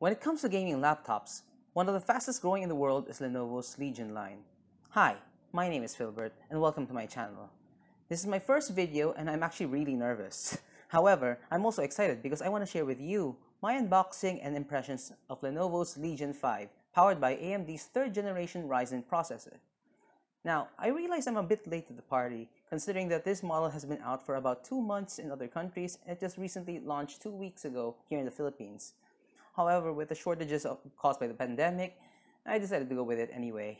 When it comes to gaming laptops, one of the fastest growing in the world is Lenovo's Legion line. Hi, my name is Philbert and welcome to my channel. This is my first video and I'm actually really nervous. However, I'm also excited because I want to share with you my unboxing and impressions of Lenovo's Legion 5 powered by AMD's 3rd generation Ryzen processor. Now, I realize I'm a bit late to the party considering that this model has been out for about 2 months in other countries and it just recently launched 2 weeks ago here in the Philippines. However, with the shortages caused by the pandemic, I decided to go with it anyway.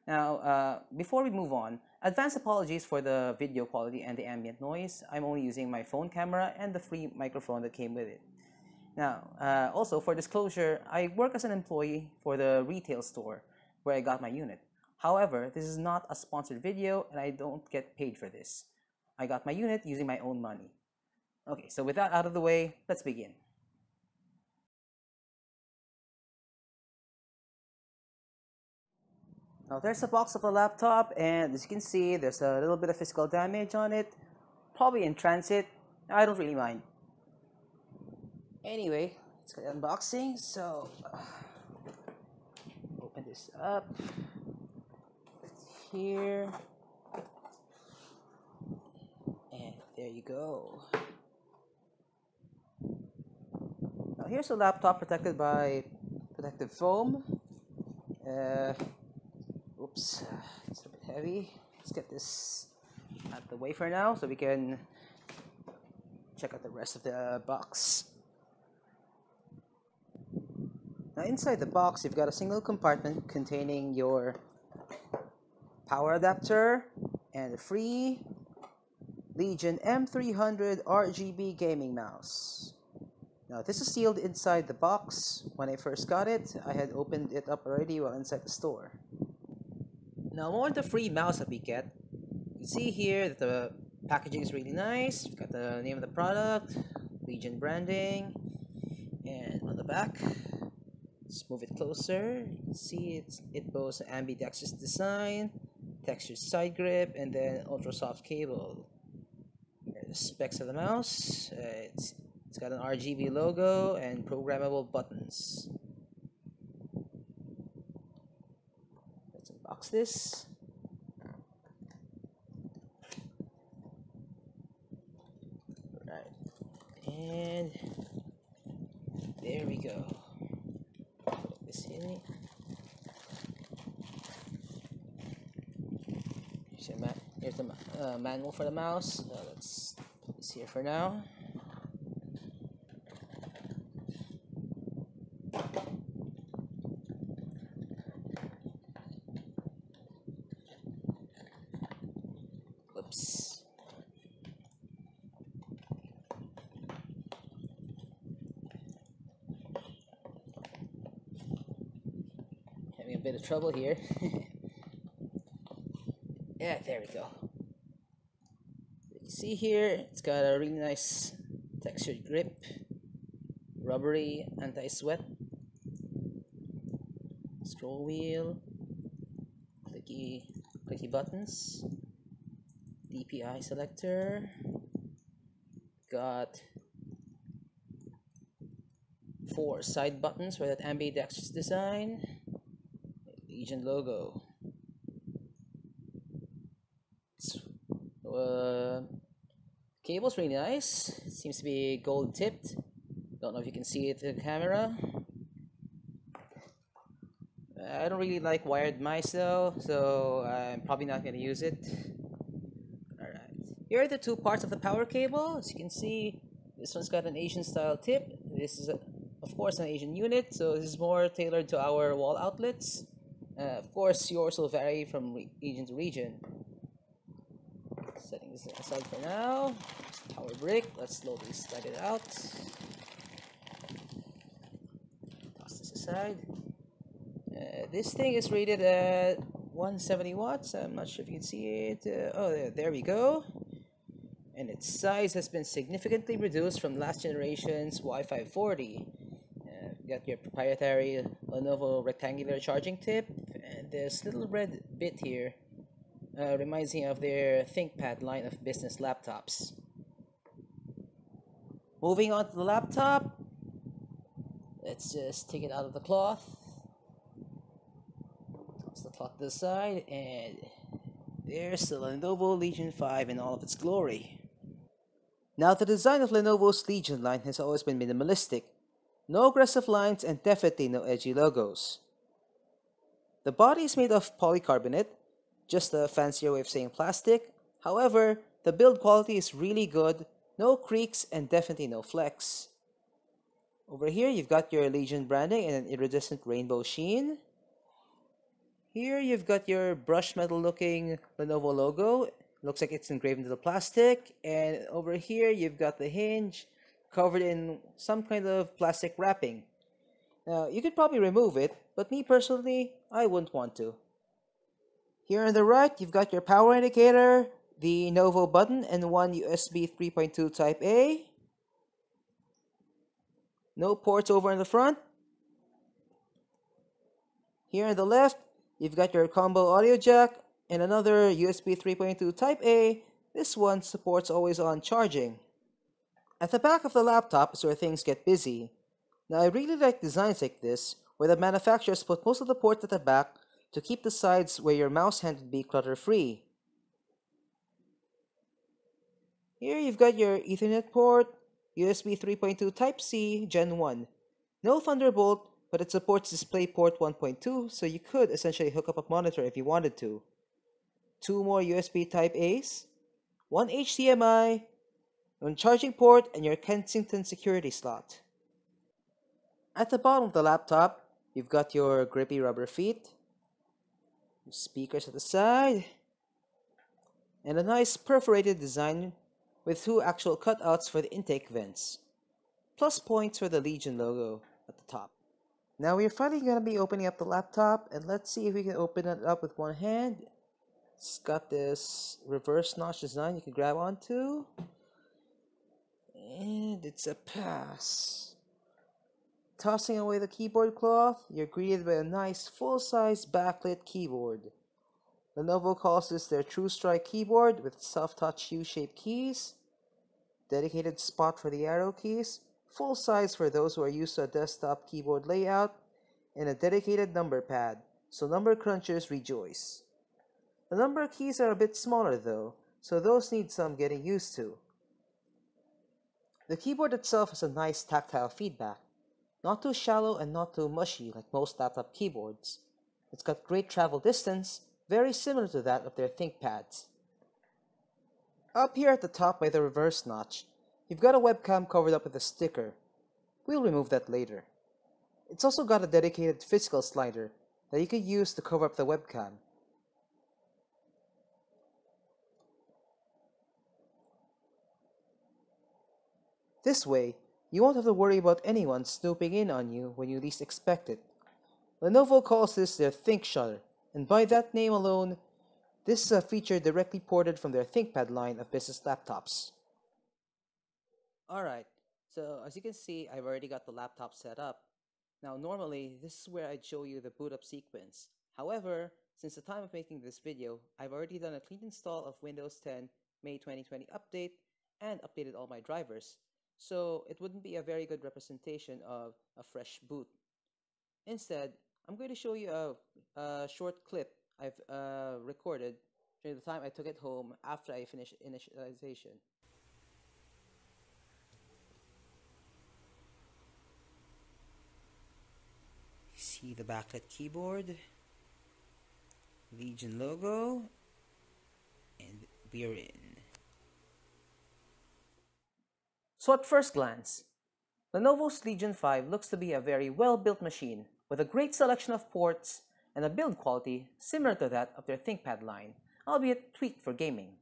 Now, before we move on, advance apologies for the video quality and the ambient noise. I'm only using my phone camera and the free microphone that came with it. Now, also for disclosure, I work as an employee for the retail store where I got my unit. However, this is not a sponsored video and I don't get paid for this. I got my unit using my own money. Okay, so with that out of the way, let's begin. Now there's a box of the laptop, and as you can see, there's a little bit of physical damage on it, probably in transit. I don't really mind. Anyway, let's get unboxing. So, open this up. Here, and there you go. Now here's a laptop protected by protective foam. Oops, it's a bit heavy. Let's get this out of the way for now so we can check out the rest of the box. Now inside the box, you've got a single compartment containing your power adapter and a free Legion M300 RGB gaming mouse. Now this is sealed inside the box. When I first got it, I had opened it up already while inside the store. Now more on the free mouse that we get. You can see here that the packaging is really nice. We've got the name of the product, Legion branding, and on the back, let's move it closer. You can see it boasts ambidextrous design, textured side grip, and then ultra soft cable. Here are the specs of the mouse. It's got an RGB logo and programmable buttons. Unbox this. Right, and there we go. Put this in. Here's the manual for the mouse. Let's put this here for now. Whoops. Having a bit of trouble here. Yeah, there we go. You see here, it's got a really nice textured grip, rubbery, anti-sweat, scroll wheel, clicky buttons, DPI selector, got 4 side buttons for that ambidextrous design, Legion logo. Cable's really nice. It seems to be gold tipped. Don't know if you can see it in the camera. I don't really like wired mice though, so I'm probably not going to use it. Alright, here are the 2 parts of the power cable. As you can see, this one's got an Asian style tip. This is of course an Asian unit, so this is more tailored to our wall outlets. Of course yours will vary from region to region. Setting this aside for now. Power brick. Let's slowly slide it out. Toss this aside. This thing is rated at 170 watts. I'm not sure if you can see it. Oh, there we go. And its size has been significantly reduced from last generation's Wi-Fi 40. You got your proprietary Lenovo rectangular charging tip, and this little red bit here reminds me of their ThinkPad line of business laptops. Moving on to the laptop, Let's just take it out of the cloth. Toss the cloth to the side, and there's the Lenovo Legion 5 in all of its glory. Now, the design of Lenovo's Legion line has always been minimalistic. No aggressive lines and definitely no edgy logos. The body is made of polycarbonate, just a fancier way of saying plastic. However, the build quality is really good, no creaks and definitely no flex. Over here, you've got your Legion branding in an iridescent rainbow sheen. Here, you've got your brushed metal looking Lenovo logo. Looks like it's engraved into the plastic. And over here, you've got the hinge covered in some kind of plastic wrapping. Now, you could probably remove it, but me personally, I wouldn't want to. Here on the right, you've got your power indicator, the Novo button, and one USB 3.2 Type A. No ports over in the front. Here on the left, you've got your combo audio jack and another USB 3.2 Type A. This one supports always-on charging. At the back of the laptop is where things get busy. Now, I really like designs like this, where the manufacturers put most of the ports at the back to keep the sides where your mouse hand would be clutter-free. Here you've got your Ethernet port, USB 3.2 Type-C Gen 1. No Thunderbolt, but it supports DisplayPort 1.2, so you could essentially hook up a monitor if you wanted to. Two more USB Type-A's, one HDMI, one charging port, and your Kensington security slot. At the bottom of the laptop, you've got your grippy rubber feet, speakers at the side, and a nice perforated design with two actual cutouts for the intake vents. Plus points for the Legion logo at the top. Now we're finally going to be opening up the laptop, and let's see if we can open it up with one hand. It's got this reverse notch design you can grab onto. And it's a pass. Tossing away the keyboard cloth, you're greeted by a nice full-size backlit keyboard. Lenovo calls this their True Strike keyboard with soft-touch U-shaped keys, dedicated spot for the arrow keys, full size for those who are used to a desktop keyboard layout, and a dedicated number pad, so number crunchers rejoice. The number keys are a bit smaller though, so those need some getting used to. The keyboard itself has a nice tactile feedback, not too shallow and not too mushy like most laptop keyboards. It's got great travel distance, very similar to that of their ThinkPads. Up here at the top by the reverse notch, you've got a webcam covered up with a sticker. We'll remove that later. It's also got a dedicated physical slider that you could use to cover up the webcam. This way, you won't have to worry about anyone snooping in on you when you least expect it. Lenovo calls this their Think Shutter, and by that name alone, this is a feature directly ported from their ThinkPad line of business laptops. Alright, so as you can see, I've already got the laptop set up. Now normally, this is where I'd show you the boot up sequence. However, since the time of making this video, I've already done a clean install of Windows 10 May 2020 update and updated all my drivers. So it wouldn't be a very good representation of a fresh boot. Instead, I'm going to show you a short clip I've recorded during the time I took it home after I finished initialization. See the backlit keyboard, Legion logo, and we're in. So at first glance, Lenovo's Legion 5 looks to be a very well-built machine with a great selection of ports and a build quality similar to that of their ThinkPad line, albeit tweaked for gaming.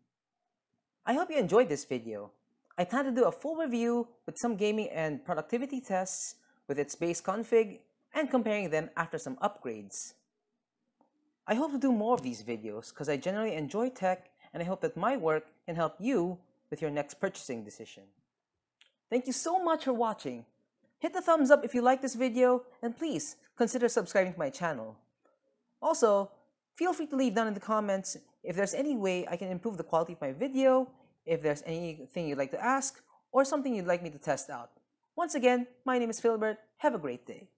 I hope you enjoyed this video. I plan to do a full review with some gaming and productivity tests with its base config and comparing them after some upgrades. I hope to do more of these videos because I generally enjoy tech and I hope that my work can help you with your next purchasing decision. Thank you so much for watching. Hit the thumbs up if you like this video and please consider subscribing to my channel. Also, feel free to leave down in the comments if there's any way I can improve the quality of my video, if there's anything you'd like to ask, or something you'd like me to test out. Once again, my name is Philbert. Have a great day.